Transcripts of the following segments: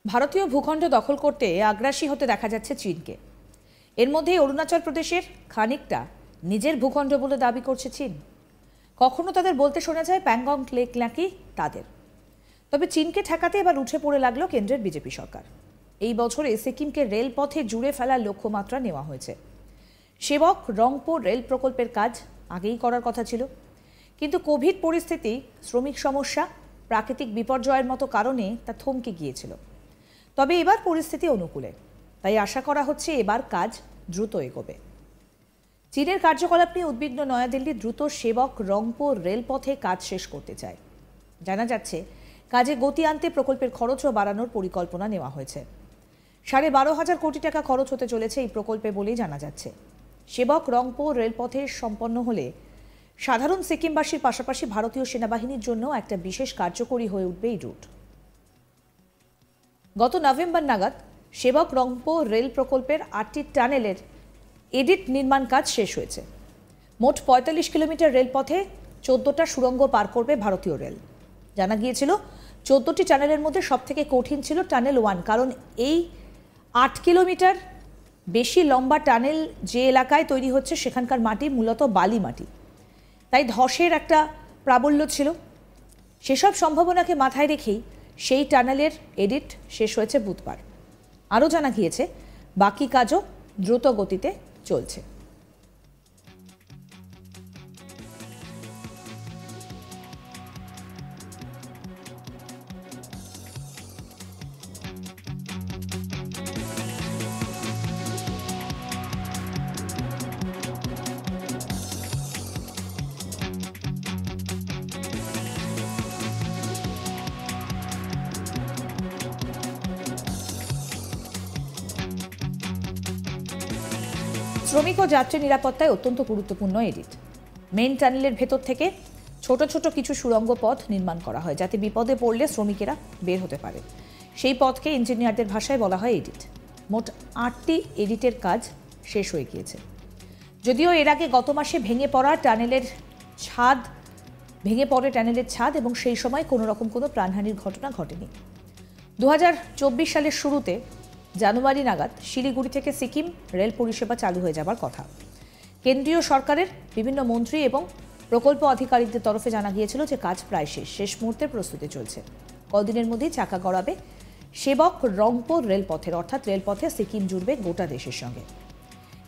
ভারতীয় ভূখণ্ড দখল করতে আগ্রাসী হতে দেখা যাচ্ছে চীনকে। এর মধ্যে অরুণাচল প্রদেশের খানিকটা নিজের ভূখণ্ড বলে দাবি করছে চীন। কখনো তাদের বলতে শোনা যায় প্যাংগং লেক নাকি তাদের। তবে চীনকে ঠেকাতে এবার উঠে পড়ে লাগলো কেন্দ্রের বিজেপি সরকার। এই বছরে সিকিমকে রেলপথে জুড়ে ফেলার লক্ষ্যমাত্রা নেওয়া হয়েছে। সেবক রংপো রেল প্রকল্পের কাজ আগেই করার কথা ছিল, কিন্তু কোভিড পরিস্থিতি, শ্রমিক সমস্যা, প্রাকৃতিক বিপর্যয়ের মতো কারণে তা থমকে গিয়েছিল। তবে এবার পরিস্থিতি অনুকূলে, তাই আশা করা হচ্ছে এবার কাজ দ্রুত এগোবে। চীনের কার্যকলাপ নিয়ে উদ্বিগ্ন নয়াদিল্লি দ্রুত সেবক রংপো রেলপথে কাজ শেষ করতে চায়। জানা যাচ্ছে কাজে গতি আনতে প্রকল্পের খরচও বাড়ানোর পরিকল্পনা নেওয়া হয়েছে। 12,500 কোটি টাকা খরচ হতে চলেছে এই প্রকল্পে বলেই জানা যাচ্ছে। সেবক রংপো রেলপথে সম্পন্ন হলে সাধারণ সিকিমবাসীর পাশাপাশি ভারতীয় সেনাবাহিনীর জন্য একটা বিশেষ কার্যকরী হয়ে উঠবে এই রুট। গত নভেম্বর নাগাদ সেবক রংপো রেল প্রকল্পের 8টি টানেলের এডিট নির্মাণ কাজ শেষ হয়েছে। মোট 45 কিলোমিটার রেলপথে 14টা সুড়ঙ্গ পার করবে ভারতীয় রেল। জানা গিয়েছিল 14টি টানেলের মধ্যে সবথেকে কঠিন ছিল টানেল 1, কারণ এই 8 কিলোমিটার বেশি লম্বা টানেল যে এলাকায় তৈরি হচ্ছে সেখানকার মাটি মূলত বালি মাটি, তাই ধসের একটা প্রাবল্য ছিল। সেসব সম্ভাবনাকে মাথায় রেখেই সেই টানেলের এডিট শেষ হয়েছে বুধবার। আরও জানা গিয়েছে বাকি কাজও দ্রুত গতিতে চলছে। শ্রমিক ও যাত্রী নিরাপত্তায় অত্যন্ত গুরুত্বপূর্ণ এডিট। মেন টানেলের ভেতর থেকে ছোট ছোট কিছু সুড়ঙ্গ পথ নির্মাণ করা হয়, যাতে বিপদে পড়লে শ্রমিকেরা বের হতে পারে। সেই পথকে ইঞ্জিনিয়ারদের ভাষায় বলা হয় এডিট। মোট 8টি এডিটের কাজ শেষ হয়ে গিয়েছে। যদিও এর আগে গত মাসে ভেঙে পড়ে টানেলের ছাদ এবং সেই সময় কোনো রকম কোনো প্রাণহানির ঘটনা ঘটেনি। 2024 সালের শুরুতে জানুয়ারি নাগাদ শিলিগুড়ি থেকে সিকিম রেল পরিষেবা চালু হয়ে যাবার কথা। কেন্দ্রীয় সরকারের বিভিন্ন মন্ত্রী এবং প্রকল্প আধিকারিকদের তরফে জানা গিয়েছিল যে কাজ প্রায় শেষ মুহূর্তের প্রস্তুতি চলছে। কদিনের মধ্যেই চাকা গড়াবে সেবক রংপো রেলপথের, অর্থাৎ রেলপথে সিকিম জুড়বে গোটা দেশের সঙ্গে।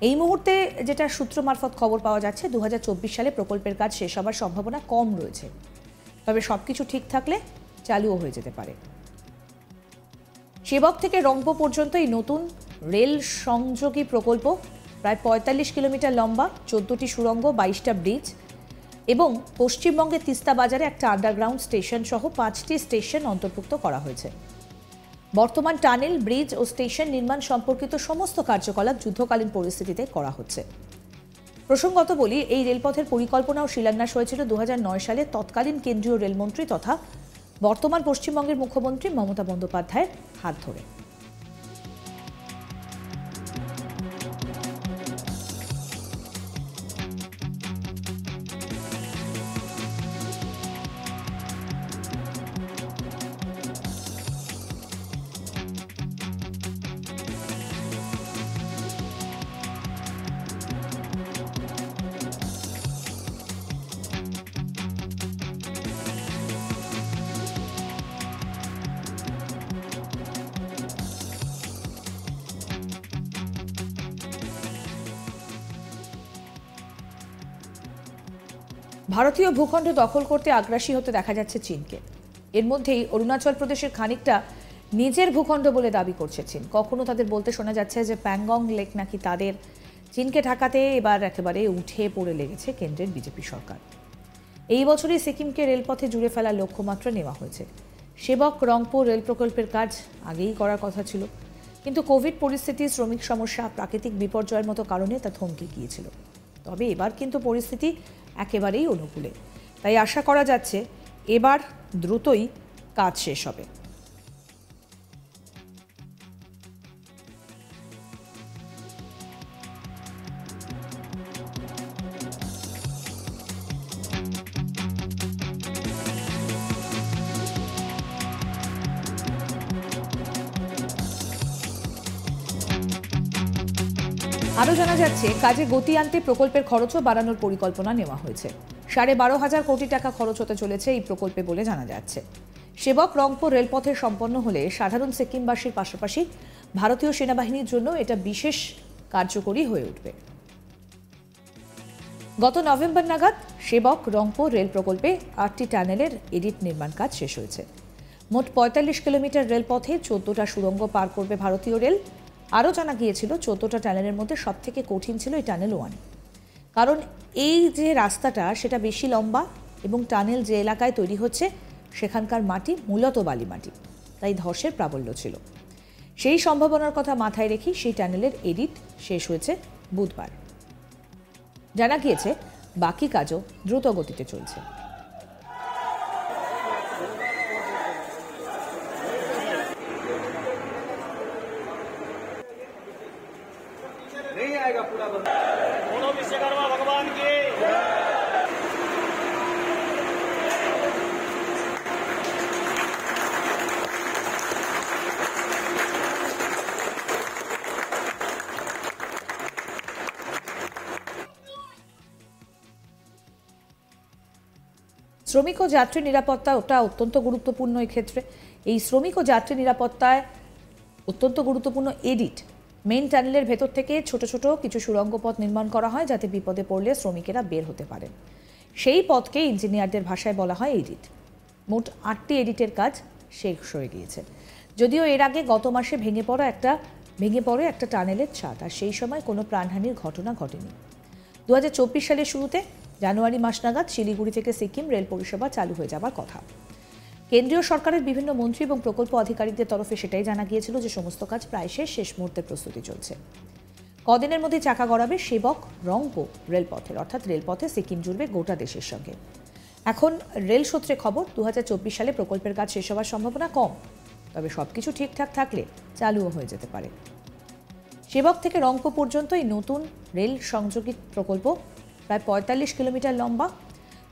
এই মুহূর্তে যেটা সূত্র মারফত খবর পাওয়া যাচ্ছে, 2024 সালে প্রকল্পের কাজ শেষ হওয়ার সম্ভাবনা কম রয়েছে। তবে সবকিছু ঠিক থাকলে চালুও হয়ে যেতে পারে। সেবক থেকে রংপো পর্যন্ত এই নতুন রেল সংযোগী প্রকল্প প্রায় 45 কিলোমিটার লম্বা, 14টি সুড়ঙ্গ, 22টা ব্রিজ এবং পশ্চিমবঙ্গে তিস্তা বাজারে একটা আন্ডারগ্রাউন্ড স্টেশন সহ 5টি স্টেশন অন্তর্ভুক্ত করা হয়েছে। বর্তমান টানেল, ব্রিজ ও স্টেশন নির্মাণ সম্পর্কিত সমস্ত কার্যকলাপ যুদ্ধকালীন পরিস্থিতিতে করা হচ্ছে। প্রসঙ্গত বলি, এই রেলপথের পরিকল্পনা ও শিলান্যাস হয়েছিল 2009 সালে তৎকালীন কেন্দ্রীয় রেলমন্ত্রী তথা বর্তমান পশ্চিমবঙ্গের মুখ্যমন্ত্রী মমতা বন্দ্যোপাধ্যায়ের হাত ধরে। ভারতীয় ভূখণ্ড দখল করতে আগ্রাসী হতে দেখা যাচ্ছে চীনকে। এর মধ্যেই অরুণাচল প্রদেশের খানিকটা নিজের ভূখণ্ড বলে দাবি করছে চীন। কখনো তাদের বলতে শোনা যাচ্ছে যে প্যাংগং লেক নাকি তাদের। চীনকে ঠেকাতে এবার একেবারে উঠে পড়ে লেগেছে কেন্দ্রের বিজেপি সরকার। এই বছরই সিকিমকে রেলপথে জুড়ে ফেলার লক্ষ্যমাত্রা নেওয়া হয়েছে। সেবক রংপো রেল প্রকল্পের কাজ আগেই করার কথা ছিল, কিন্তু কোভিড পরিস্থিতি, শ্রমিক সমস্যা, প্রাকৃতিক বিপর্যয়ের মতো কারণে তা থমকে গিয়েছিল। তবে এবার কিন্তু পরিস্থিতি একেবারেই অনুকূলে, তাই আশা করা যাচ্ছে এবার দ্রুতই কাজ শেষ হবে। আরও জানা যাচ্ছে, কাজে গতি আনতে প্রকল্পের খরচও বাড়ানোর পরিকল্পনা নেওয়া হয়েছে। 12,500 কোটি টাকা খরচ হতে চলেছে এই প্রকল্পে বলে জানা যাচ্ছে। সেবক রংপুর রেলপথে সম্পন্ন হলে সাধারণ সিকিমবাসীর পাশাপাশি ভারতীয় সেনাবাহিনীর জন্য এটা বিশেষ কার্যকরী হয়ে উঠবে। গত নভেম্বর নাগাদ সেবক রংপুর রেল প্রকল্পে 8টি টানেলের এডিট নির্মাণ কাজ শেষ হয়েছে। মোট 45 কিলোমিটার রেলপথে 14টা সুড়ঙ্গ পার করবে ভারতীয় রেল। আরও জানা গিয়েছিল, 14টা টানেলের মধ্যে সবথেকে কঠিন ছিল এই টানেল 1, কারণ এই যে রাস্তাটা সেটা বেশি লম্বা এবং টানেল যে এলাকায় তৈরি হচ্ছে সেখানকার মাটি মূলত বালি মাটি, তাই ধসের প্রাবল্য ছিল। সেই সম্ভাবনার কথা মাথায় রেখেই সেই টানেলের এডিট শেষ হয়েছে বুধবার। জানা গিয়েছে বাকি কাজও দ্রুত গতিতে চলছে। भगवान की শ্রমিক ও যাত্রী নিরাপত্তা ওটা অত্যন্ত গুরুত্বপূর্ণ। এই ক্ষেত্রে এই শ্রমিক ও যাত্রী নিরাপত্তায় অত্যন্ত গুরুত্বপূর্ণ এডিট। মেইন টানেলের ভেতর থেকে ছোট ছোট কিছু সুড়ঙ্গ পথ নির্মাণ করা হয়, যাতে বিপদে পড়লে শ্রমিকেরা বের হতে পারেন। সেই পথকে ইঞ্জিনিয়ারদের ভাষায় বলা হয় এডিট। মোট 8টি এডিটের কাজ শেষ হয়ে গিয়েছে। যদিও এর আগে গত মাসে ভেঙে পড়ে একটা টানেলের ছাদ, আর সেই সময় কোনো প্রাণহানির ঘটনা ঘটেনি। 2024 সালের শুরুতে জানুয়ারি মাস নাগাদ শিলিগুড়ি থেকে সিকিম রেল পরিষেবা চালু হয়ে যাবার কথা। কেন্দ্রীয় সরকারের বিভিন্ন মন্ত্রী এবং প্রকল্প আধিকারিকদের তরফে সেটাই জানা গিয়েছিল যে সমস্ত কাজ প্রায় শেষ মুহূর্তে প্রস্তুতি চলছে। কদিনের মধ্যে চাকা গড়াবে সেবক রংপুর রেলপথের, অর্থাৎ রেলপথে সিকিম জুড়বে গোটা দেশের সঙ্গে। এখন রেল সূত্রে খবর, 2024 সালে প্রকল্পের কাজ শেষ হওয়ার সম্ভাবনা কম, তবে সবকিছু ঠিকঠাক থাকলে চালুও হয়ে যেতে পারে। সেবক থেকে রংপুর পর্যন্ত এই নতুন রেল সংযোগী প্রকল্প প্রায় 45 কিলোমিটার লম্বা,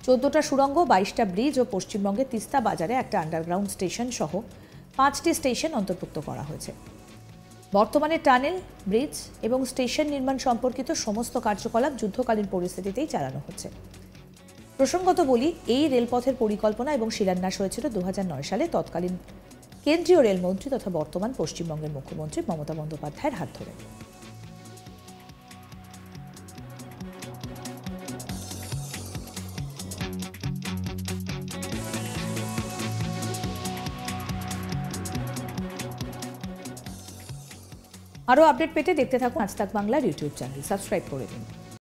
14টা সুড়ঙ্গ, 22টা ব্রিজ ও পশ্চিমবঙ্গের তিস্তা বাজারে একটা আন্ডারগ্রাউন্ড স্টেশন সহ 5টি স্টেশন অন্তর্ভুক্ত করা হয়েছে। বর্তমানে টানেল, ব্রিজ এবং স্টেশন নির্মাণ সম্পর্কিত সমস্ত কার্যকলাপ যুদ্ধকালীন পরিস্থিতিতেই চালানো হচ্ছে। প্রসঙ্গত বলি, এই রেলপথের পরিকল্পনা এবং শিলান্যাস হয়েছিল 2009 সালে তৎকালীন কেন্দ্রীয় রেলমন্ত্রী তথা বর্তমান পশ্চিমবঙ্গের মুখ্যমন্ত্রী মমতা বন্দ্যোপাধ্যায়ের হাত ধরে। আরও আপডেট পেতে দেখতে থাকুন আজ তাক বাংলার ইউটিউব চ্যানেল, সাবস্ক্রাইব করে দিন।